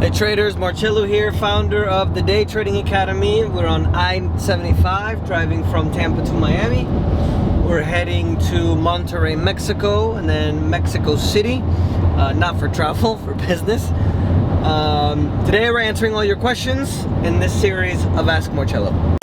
Hey traders, Marcello here, founder of the Day Trading Academy. We're on I-75 driving from Tampa to Miami. We're heading to Monterrey, Mexico, and then Mexico City, not for travel, for business. Today we're answering all your questions in this series of Ask Marcello.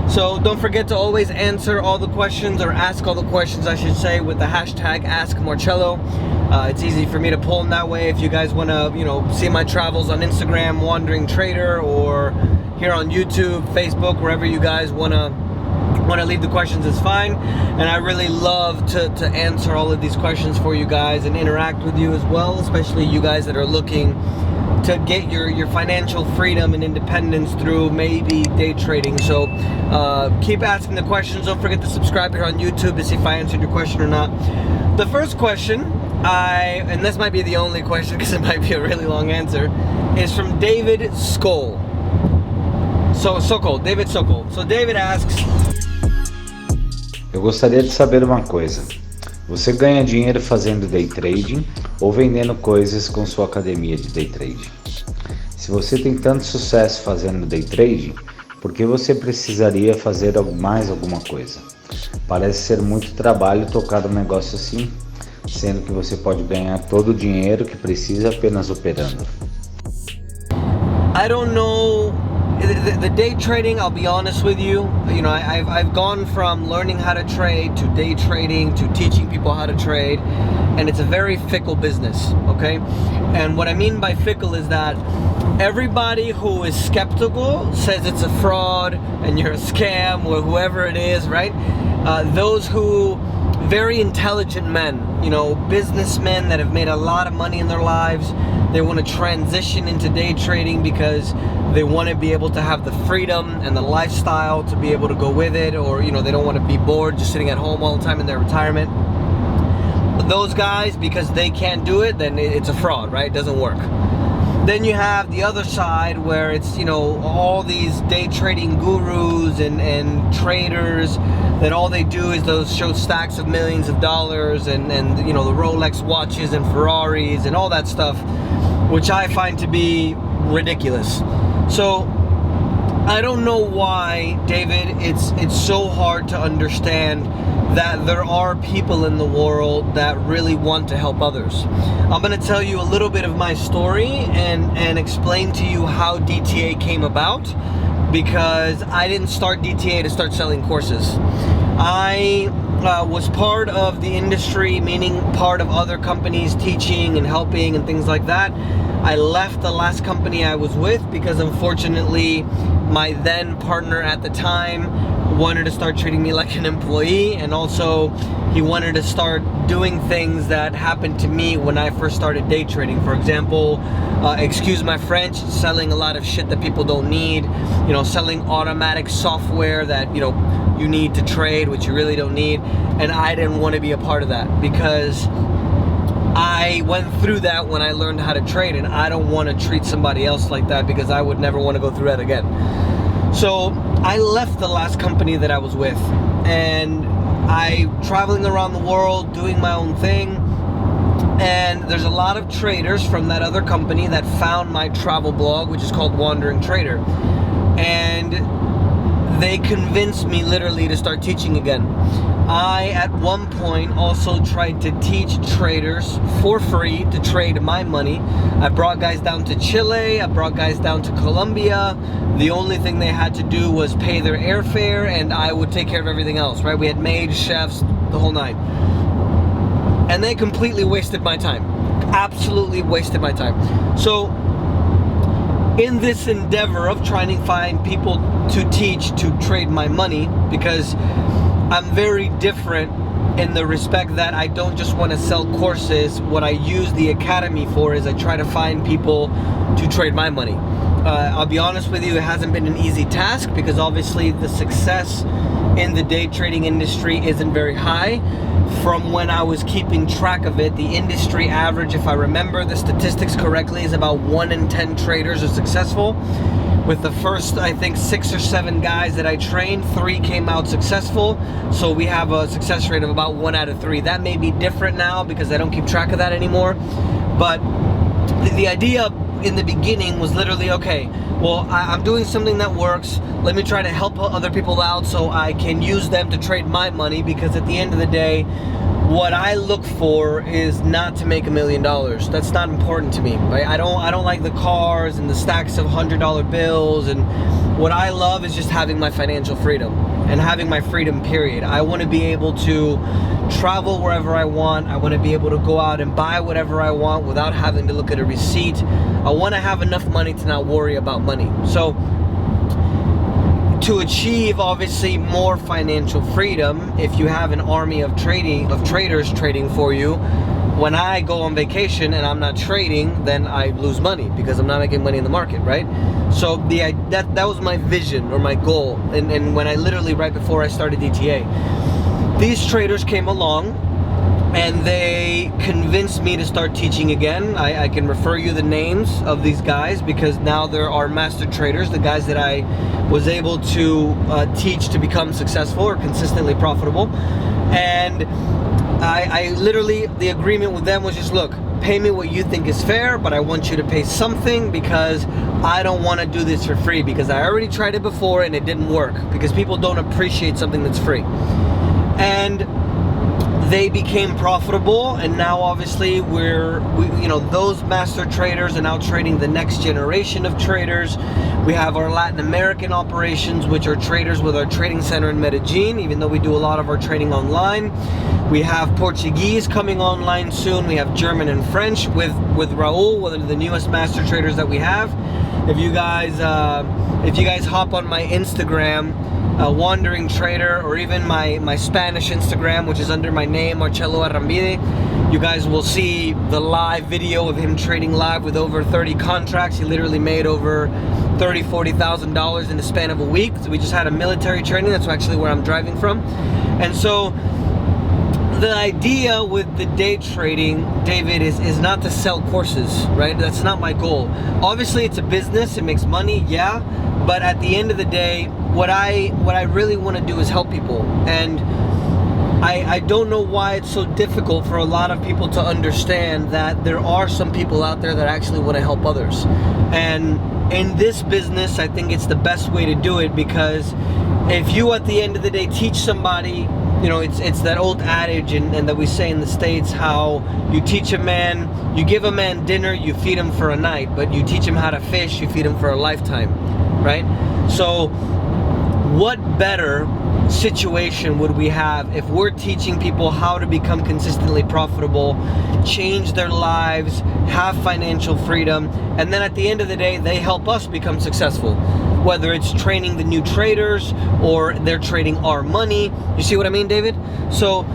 So don't forget to always answer all the questions, or ask all the questions I should say, with the hashtag AskMarcello. It's easy for me to pull them that way. If you guys want to, see my travels on Instagram, Wandering Trader, or here on YouTube, Facebook, wherever you guys want to leave the questions, is fine. And I really love to answer all of these questions for you guys and interact with you as well, especially you guys that are looking to get your financial freedom and independence through maybe day trading. So keep asking the questions. Don't forget to subscribe here on YouTube to see if I answered your question or not. The first question, and this might be the only question because it might be a really long answer, is from David Sokol. David Sokol. So David asks: Eu gostaria de saber uma coisa. Você ganha dinheiro fazendo day trading ou vendendo coisas com sua academia de day trading? Se você tem tanto sucesso fazendo day trading, por que você precisaria fazer mais alguma coisa? Parece ser muito trabalho tocar um negócio assim, sendo que você pode ganhar todo o dinheiro que precisa apenas operando. I don't know. The day trading, I'll be honest with you, I've gone from learning how to trade to day trading to teaching people how to trade, and it's a very fickle business, okay? And what I mean by fickle is that everybody who is skeptical says it's a fraud and you're a scam, or whoever it is, right? Those who, very intelligent men, businessmen that have made a lot of money in their lives, they want to transition into day trading because they want to be able to have the freedom and the lifestyle to be able to go with it, or they don't want to be bored just sitting at home all the time in their retirement. But those guys, because they can't do it, then it's a fraud, right? It doesn't work. Then you have the other side where it's, all these day trading gurus and traders that all they do is those show stacks of millions of dollars and the Rolex watches and Ferraris and all that stuff, which I find to be ridiculous. So I don't know why, David, it's so hard to understand that there are people in the world that really want to help others. I'm going to tell you a little bit of my story and explain to you how DTA came about, because I didn't start DTA to start selling courses. I was part of the industry, meaning part of other companies teaching and helping and things like that. I left the last company I was with because unfortunately my then partner at the time wanted to start treating me like an employee, and also he wanted to start doing things that happened to me when I first started day trading. For example, excuse my French, selling a lot of shit that people don't need, selling automatic software that you need to trade, which you really don't need. And I didn't want to be a part of that because I went through that when I learned how to trade, and I don't want to treat somebody else like that because I would never want to go through that again. So I left the last company that I was with, and I'm traveling around the world doing my own thing. And there's a lot of traders from that other company that found my travel blog, which is called Wandering Trader. And they convinced me literally to start teaching again. I, at one point, also tried to teach traders for free to trade my money. I brought guys down to Chile, I brought guys down to Colombia. The only thing they had to do was pay their airfare, and I would take care of everything else, right? We had maids, chefs, the whole nine. And they completely wasted my time. Absolutely wasted my time. So in this endeavor of trying to find people to teach to trade my money, because I'm very different in the respect that I don't just want to sell courses. What I use the academy for is I try to find people to trade my money. I'll be honest with you, it hasn't been an easy task because obviously the success in the day trading industry isn't very high. from when I was keeping track of it, the industry average, if I remember the statistics correctly, is about 1 in 10 traders are successful. With the first, I think, 6 or 7 guys that I trained, 3 came out successful. So we have a success rate of about 1 out of 3. That may be different now because I don't keep track of that anymore. But the idea in the beginning was literally, okay, well, I'm doing something that works. Let me try to help other people out so I can use them to trade my money, because at the end of the day, what I look for is not to make $1 million. That's not important to me, right? I don't like the cars and the stacks of $100 bills, and what I love is just having my financial freedom and having my freedom, period. I want to be able to travel wherever I want. I want to be able to go out and buy whatever I want without having to look at a receipt. I want to have enough money to not worry about money. So to achieve obviously more financial freedom, if you have an army of traders trading for you, when I go on vacation and I'm not trading, then I lose money because I'm not making money in the market, right? So that was my vision or my goal, and when I literally, right before I started DTA, these traders came along and they convinced me to start teaching again. I can refer you the names of these guys because now there are master traders, the guys that I was able to teach to become successful or consistently profitable. And I literally, the agreement with them was just, look, pay me what you think is fair, but I want you to pay something because I don't want to do this for free, because I already tried it before and it didn't work, because people don't appreciate something that's free. And they became profitable, and now obviously those master traders are now trading the next generation of traders. We have our Latin American operations, which are traders with our trading center in Medellin, even though we do a lot of our trading online. We have Portuguese coming online soon. We have German and French with Raul, one of the newest master traders that we have. If you guys hop on my Instagram, Wandering Trader, or even my Spanish Instagram, which is under my name, Marcelo Arrambide, you guys will see the live video of him trading live with over 30 contracts. He literally made over $30,000-$40,000 in the span of a week. So we just had a military training. That's actually where I'm driving from. And so the idea with the day trading, David, is not to sell courses, right? That's not my goal. Obviously, it's a business. It makes money, yeah. But at the end of the day, what I really want to do is help people. And I don't know why it's so difficult for a lot of people to understand that there are some people out there that actually want to help others. And in this business, I think it's the best way to do it, because if you at the end of the day teach somebody, it's that old adage and that we say in the States, how you teach a man, you give a man dinner, you feed him for a night, but you teach him how to fish, you feed him for a lifetime, right? So what better situation would we have if we're teaching people how to become consistently profitable, change their lives, have financial freedom, and then at the end of the day, they help us become successful? Whether it's training the new traders or they're trading our money. You see what I mean, David? So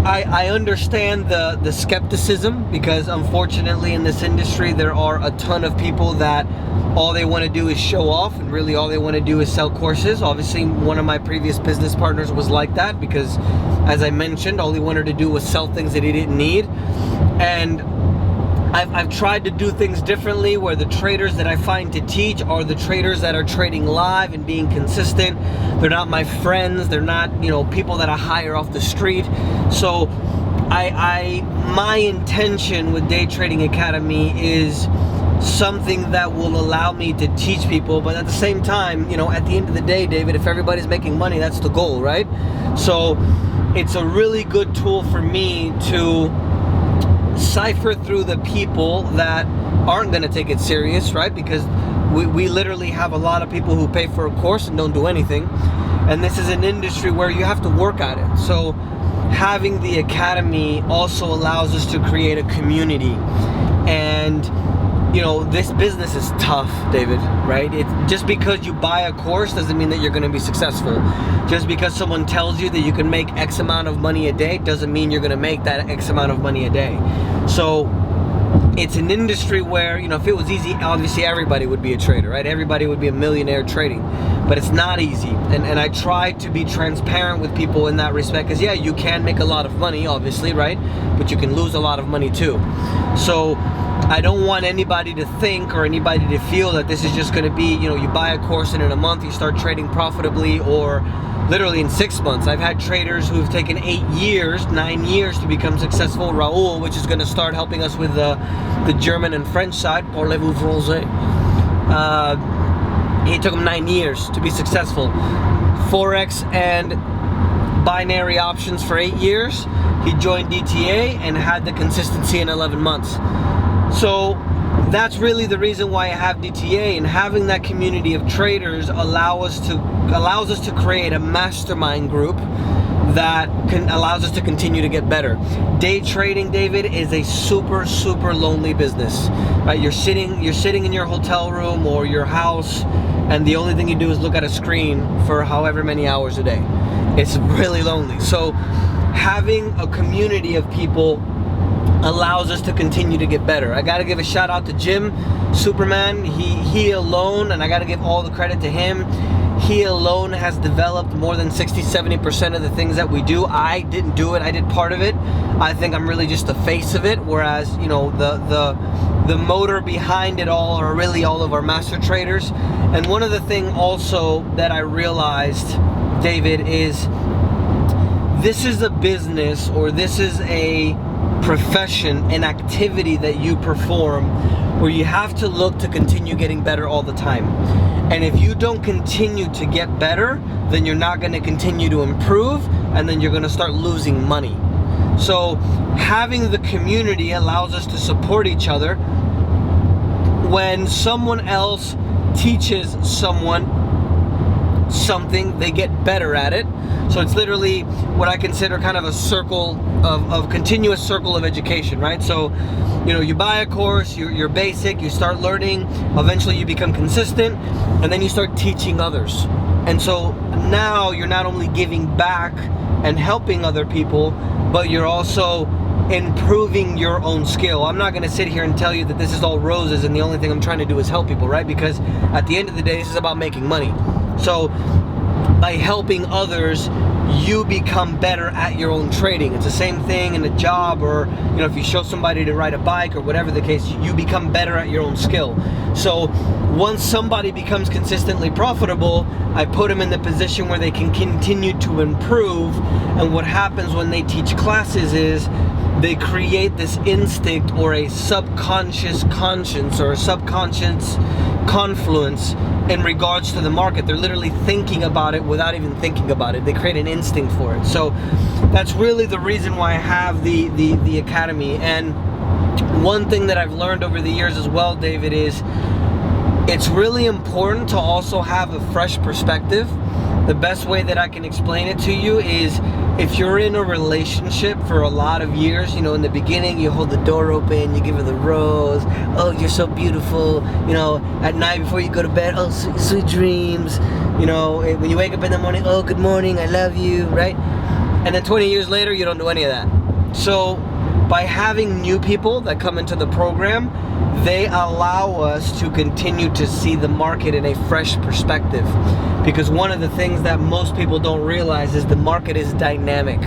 I understand the skepticism, because unfortunately in this industry there are a ton of people that all they want to do is show off, and really all they want to do is sell courses. Obviously, one of my previous business partners was like that, because as I mentioned, all he wanted to do was sell things that he didn't need. And I've tried to do things differently, where the traders that I find to teach are the traders that are trading live and being consistent. They're not my friends. They're not, people that I hire off the street. So my intention with Day Trading Academy is something that will allow me to teach people, but at the same time, at the end of the day, David, if everybody's making money, that's the goal, right? So it's a really good tool for me to cipher through the people that aren't going to take it serious, right? Because we literally have a lot of people who pay for a course and don't do anything, and this is an industry where you have to work at it. So having the academy also allows us to create a community. And this business is tough, David, right? Just because you buy a course doesn't mean that you're going to be successful. Just because someone tells you that you can make X amount of money a day doesn't mean you're going to make that X amount of money a day. So it's an industry where, if it was easy, obviously everybody would be a trader, right? Everybody would be a millionaire trading. but it's not easy. And I try to be transparent with people in that respect, because yeah, you can make a lot of money, obviously, right? But you can lose a lot of money too. So I don't want anybody to think or anybody to feel that this is just going to be, you know, you buy a course and in a month you start trading profitably, or literally in 6 months. I've had traders who've taken 8 years, 9 years to become successful. Raul, which is going to start helping us with the German and French side, parlez-vous français? It took him 9 years to be successful. Forex and binary options for 8 years. He joined DTA and had the consistency in 11 months. So that's really the reason why I have DTA, and having that community of traders allows us to create a mastermind group that allows us to continue to get better. Day trading, David, is a super lonely business, right? You're sitting in your hotel room or your house, and the only thing you do is look at a screen for however many hours a day. It's really lonely. So having a community of people allows us to continue to get better. I gotta give a shout out to Jim Superman. He alone, and I gotta give all the credit to him, he alone has developed more than 60-70% of the things that we do. I didn't do it, I did part of it. I think I'm really just the face of it, whereas, you know, the motor behind it all are really all of our master traders. And one of the things also that I realized, David, is this is a business, or this is a profession, an activity that you perform where you have to look to continue getting better all the time. And if you don't continue to get better, then you're not going to continue to improve, and then you're going to start losing money. So having the community allows us to support each other. When someone else teaches someone something, they get better at it. So it's literally what I consider kind of a circle of continuous circle of education, right? So, you know, you buy a course, you're basic, you start learning, eventually you become consistent, and then you start teaching others. And so now you're not only giving back and helping other people, but you're also improving your own skill. I'm not going to sit here and tell you that this is all roses and the only thing I'm trying to do is help people, right? Because at the end of the day, this is about making money. So by helping others, you become better at your own trading. It's the same thing in a job, or, you know, if you show somebody to ride a bike or whatever the case, you become better at your own skill. So once somebody becomes consistently profitable, I put them in the position where they can continue to improve. And what happens when they teach classes is they create this instinct, or a subconscious conscience, or a subconscious confluence in regards to the market. They're literally thinking about it without even thinking about it. They create an instinct for it. So that's really the reason why I have the academy. And one thing that I've learned over the years as well, David, is it's really important to also have a fresh perspective. The best way that I can explain it to you is, if you're in a relationship for a lot of years, you know, in the beginning you hold the door open, you give her the rose, oh, you're so beautiful, you know, at night before you go to bed, oh, sweet dreams, you know, when you wake up in the morning, oh, good morning, I love you, right? And then 20 years later, you don't do any of that. So by having new people that come into the program, they allow us to continue to see the market in a fresh perspective. Because one of the things that most people don't realize is the market is dynamic.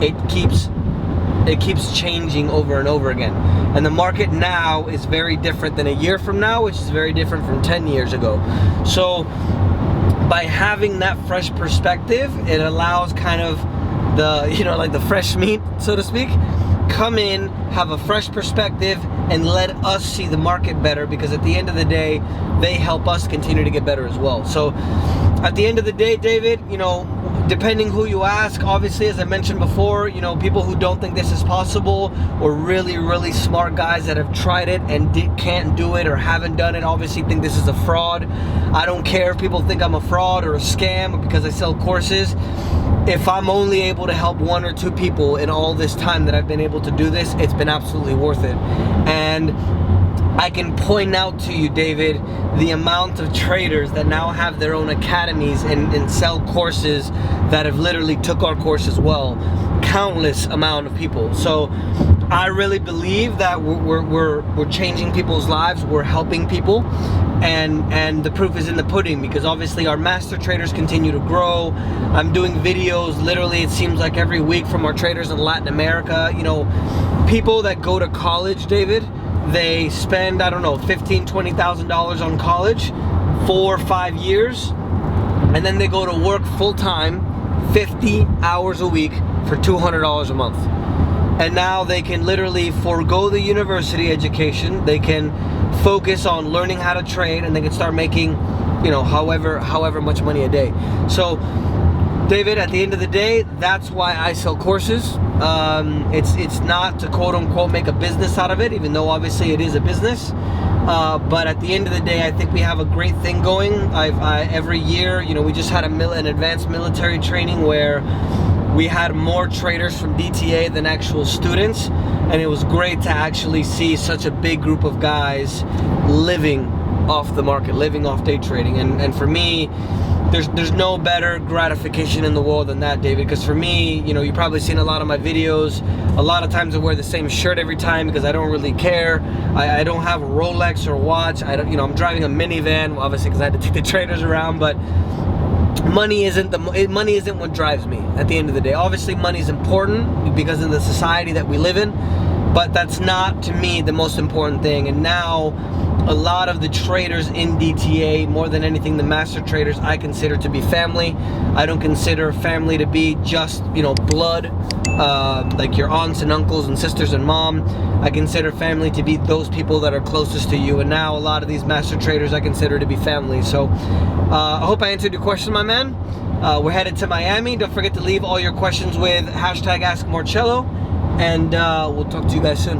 It keeps changing over and over again. And the market now is very different than a year from now, which is very different from 10 years ago. So by having that fresh perspective, it allows kind of the, you know, like the fresh meat, so to speak, come in, have a fresh perspective, and let us see the market better, because at the end of the day, they help us continue to get better as well. So at the end of the day, David, you know, depending who you ask, obviously, as I mentioned before, you know, people who don't think this is possible, or really smart guys that have tried it and can't do it or haven't done it, obviously think this is a fraud. I don't care if people think I'm a fraud or a scam because I sell courses. If I'm only able to help 1 or 2 people in all this time that I've been able to do this, it's been absolutely worth it. And I can point out to you, David, the amount of traders that now have their own academies and sell courses that have literally took our course as well. Countless amount of people. So I really believe that we're changing people's lives. We're helping people. and the proof is in the pudding, because obviously our master traders continue to grow. I'm doing videos literally, it seems like every week, from our traders in Latin America. You know, people that go to college, David, they spend, I don't know, $15,000, $20,000 on college, 4 or 5 years, and then they go to work full-time 50 hours a week for $200 a month. And now they can literally forego the university education, they can focus on learning how to trade, and they can start making, you know, however much money a day. So David, at the end of the day, that's why I sell courses. It's not to quote unquote make a business out of it, even though obviously it is a business. But at the end of the day, I think we have a great thing going. Every year, you know, we just had an advanced military training where we had more traders from DTA than actual students, and it was great to actually see such a big group of guys living off the market, living off day trading. And for me, there's no better gratification in the world than that, David, because for me, you know, you've probably seen a lot of my videos. A lot of times I wear the same shirt every time because I don't really care. I don't have a Rolex or watch. I don't, you know, I'm driving a minivan, obviously, because I had to take the traders around, but money isn't what drives me at the end of the day. Obviously money is important because of the society that we live in, but that's not, to me, the most important thing. And now a lot of the traders in DTA, more than anything, the master traders, I consider to be family. I don't consider family to be just, you know, blood, like your aunts and uncles and sisters and mom. I consider family to be those people that are closest to you, and now a lot of these master traders I consider to be family. So I hope I answered your question, my man. We're headed to Miami. Don't forget to leave all your questions with #AskMarcello, and we'll talk to you guys soon.